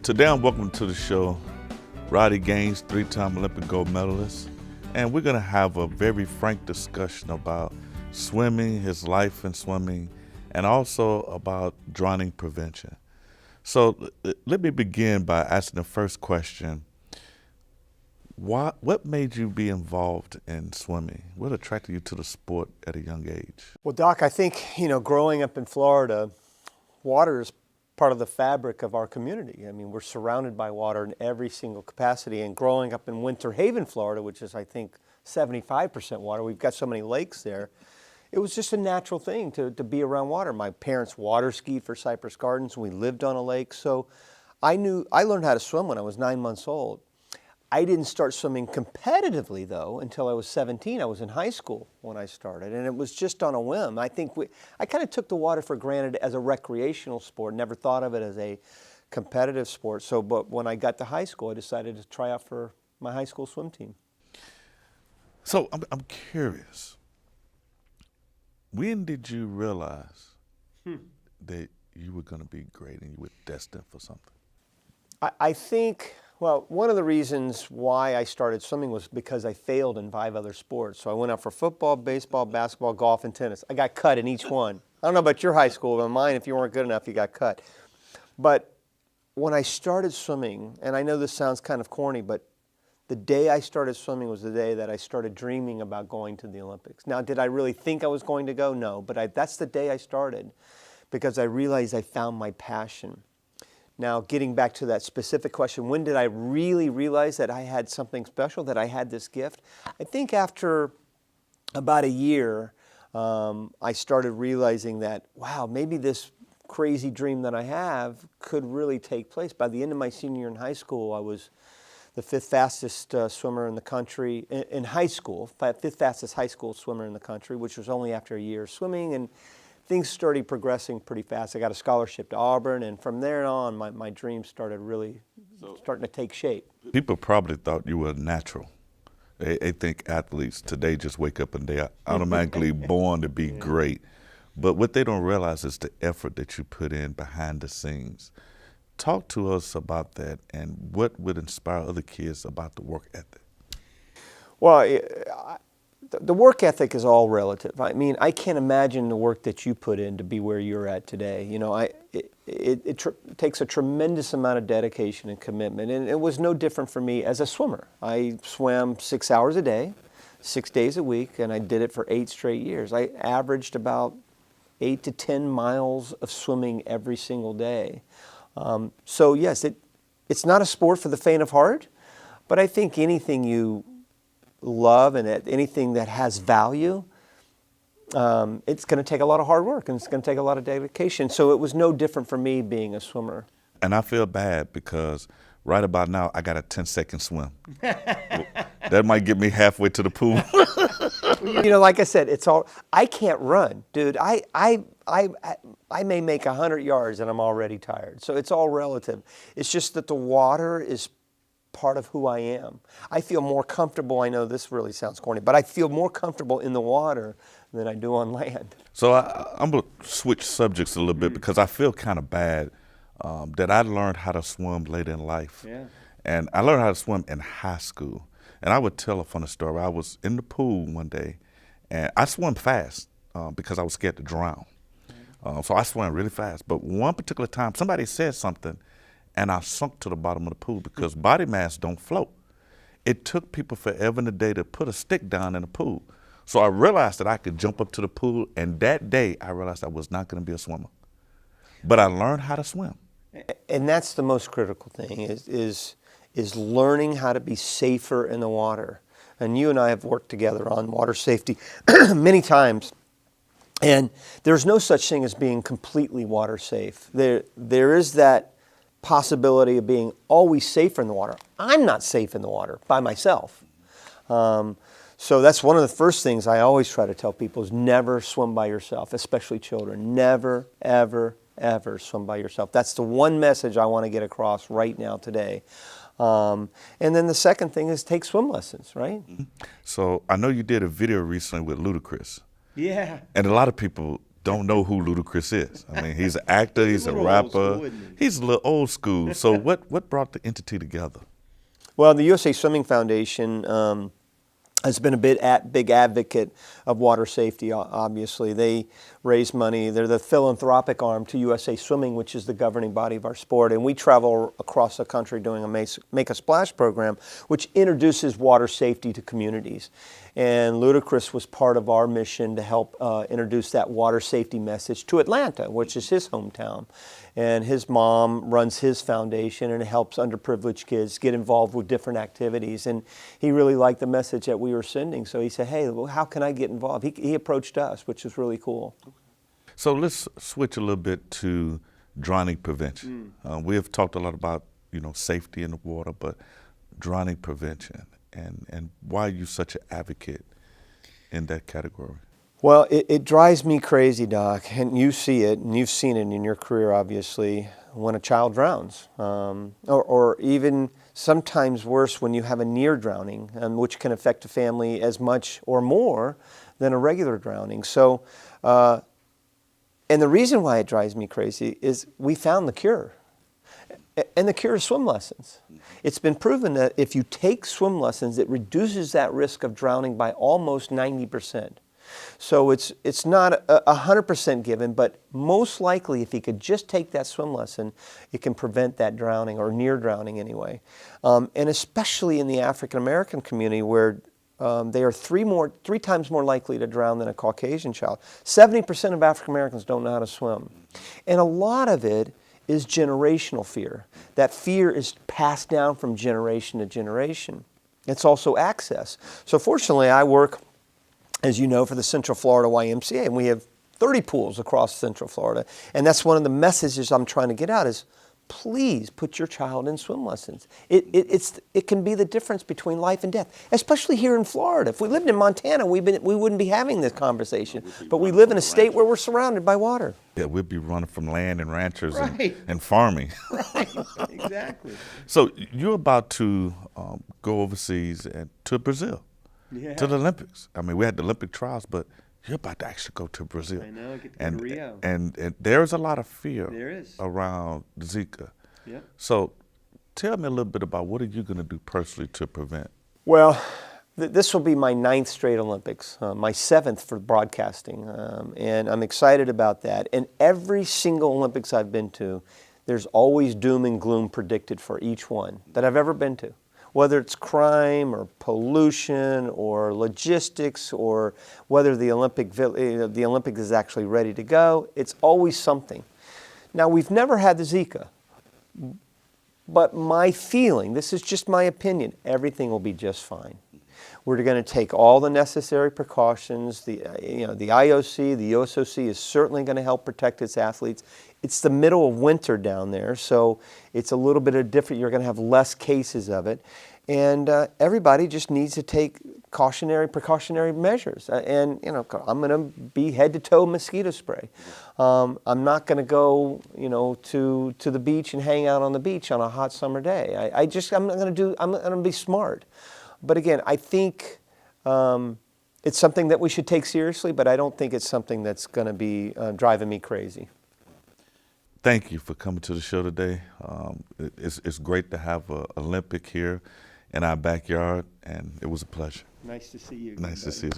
Today I'm welcome to the show Rowdy Gaines, three-time Olympic gold medalist, and we're going to have a very frank discussion about swimming, his life in swimming, and also about drowning prevention. So let me begin by asking the first question. What made you be involved in swimming? What attracted you to the sport at a young age? Well, Doc, I think, growing up in Florida, water is part of the fabric of our community. I mean, we're surrounded by water in every single capacity. And growing up in Winter Haven, Florida, which is, I think, 75% water, we've got so many lakes there, it was just a natural thing to be around water. My parents water skied for Cypress Gardens. We lived on a lake. So I learned how to swim when I was 9 months old. I didn't start swimming competitively, though, until I was 17. I was in high school when I started, and it was just on a whim. I think I kind of took the water for granted as a recreational sport, never thought of it as a competitive sport. But when I got to high school, I decided to try out for my high school swim team. So I'm curious. When did you realize that you were going to be great and you were destined for something? I think, well, one of the reasons why I started swimming was because I failed in 5 other sports. So I went out for football, baseball, basketball, golf, and tennis. I got cut in each one. I don't know about your high school, but mine, if you weren't good enough, you got cut. But when I started swimming, and I know this sounds kind of corny, but the day I started swimming was the day that I started dreaming about going to the Olympics. Now, did I really think I was going to go? No, but that's the day I started because I realized I found my passion. Now, getting back to that specific question, when did I really realize that I had something special, that I had this gift? I think after about a year, I started realizing that, wow, maybe this crazy dream that I have could really take place. By the end of my senior year in high school, I was the 5th fastest swimmer in the country, in high school, 5th fastest high school swimmer in the country, which was only after a year of swimming, and things started progressing pretty fast. I got a scholarship to Auburn, and from there on, my dreams started really starting to take shape. People probably thought you were natural. They think athletes today just wake up and they're automatically born to be great. But what they don't realize is the effort that you put in behind the scenes. Talk to us about that and what would inspire other kids about the work ethic. Well, the work ethic is all relative. I mean, I can't imagine the work that you put in to be where you're at today. It takes a tremendous amount of dedication and commitment, and it was no different for me as a swimmer. I swam 6 hours a day, 6 days a week, and I did it for 8 straight years. I averaged about 8 to 10 miles of swimming every single day. So yes, it's not a sport for the faint of heart, but I think anything you love and anything that has value, it's going to take a lot of hard work and it's going to take a lot of dedication. So it was no different for me being a swimmer. And I feel bad because right about now I got a 10-second swim. That might get me halfway to the pool. Like I said, I can't run, dude. I may make 100 yards and I'm already tired. So it's all relative. It's just that the water is part of who I am. I feel more comfortable, I know this really sounds corny, but I feel more comfortable in the water than I do on land. So I'm going to switch subjects a little bit because I feel kind of bad that I learned how to swim later in life. Yeah. And I learned how to swim in high school. And I would tell a funny story. I was in the pool one day and I swam fast because I was scared to drown. So I swam really fast. But one particular time, somebody said something and I sunk to the bottom of the pool because body mass don't float. It took people forever in the day to put a stick down in the pool. So I realized that I could jump up to the pool, and that day I realized I was not going to be a swimmer. But I learned how to swim. And that's the most critical thing is learning how to be safer in the water. And you and I have worked together on water safety many times. And there's no such thing as being completely water safe. There is that possibility of being always safer in the water. I'm not safe in the water by myself. So that's one of the first things I always try to tell people is never swim by yourself, especially children. Never, ever, ever swim by yourself. That's the one message I want to get across right now today. And then the second thing is take swim lessons, right? So I know you did a video recently with Ludacris. Yeah. And a lot of people don't know who Ludacris is. I mean, he's an actor, he's a little old rapper. school, isn't he? He's a little old school. So what brought the entity together? Well, the USA Swimming Foundation has been a big advocate of water safety, obviously. They raise money. They're the philanthropic arm to USA Swimming, which is the governing body of our sport. And we travel across the country doing a Make a Splash program, which introduces water safety to communities. And Ludacris was part of our mission to help introduce that water safety message to Atlanta, which is his hometown. And his mom runs his foundation, and it helps underprivileged kids get involved with different activities. And he really liked the message that we were sending. So he said, hey, well, how can I get involved? He approached us, which is really cool. So let's switch a little bit to drowning prevention. We have talked a lot about, safety in the water, but drowning prevention and why are you such an advocate in that category? Well, it drives me crazy, Doc, and you see it, and you've seen it in your career, obviously, when a child drowns, or even sometimes worse when you have a near drowning, which can affect a family as much or more than a regular drowning. So, and the reason why it drives me crazy is we found the cure. And the cure is swim lessons. It's been proven that if you take swim lessons, it reduces that risk of drowning by almost 90%. So it's not 100% given, but most likely if he could just take that swim lesson, it can prevent that drowning, or near drowning anyway. And especially in the African American community, where they are three times more likely to drown than a Caucasian child. 70% of African Americans don't know how to swim. And a lot of it is generational fear. That fear is passed down from generation to generation. It's also access. So fortunately, I work, as you know, for the Central Florida YMCA, and we have 30 pools across Central Florida. And that's one of the messages I'm trying to get out is, please put your child in swim lessons. It can be the difference between life and death, especially here in Florida. If we lived in Montana, we wouldn't be having this conversation. But we live in a state where we're surrounded by water. Yeah, we'd be running from land and ranchers Right. and farming. Right, exactly. So you're about to go overseas and to Brazil, to the Olympics. I mean, we had the Olympic trials, but you're about to actually go to Brazil. I know, get to go to Rio. And there's a lot of fear There is. around Zika. Yep. So tell me a little bit about what are you going to do personally to prevent? Well, this will be my 9th straight Olympics, my 7th for broadcasting, and I'm excited about that. And every single Olympics I've been to, there's always doom and gloom predicted for each one that I've ever been to. Whether it's crime or pollution or logistics or whether the Olympics is actually ready to go, it's always something. Now, we've never had the Zika, but my feeling, this is just my opinion, everything will be just fine. We're going to take all the necessary precautions. The IOC, the USOC is certainly going to help protect its athletes. It's the middle of winter down there, so it's a little bit of different. You're going to have less cases of it. And everybody just needs to take precautionary measures. And, I'm going to be head to toe mosquito spray. I'm not going to go, to the beach and hang out on the beach on a hot summer day. I'm going to be smart. But again, I think it's something that we should take seriously, but I don't think it's something that's going to be driving me crazy. Thank you for coming to the show today. It's great to have an Olympic here in our backyard, and it was a pleasure. Nice to see you. Nice to see you.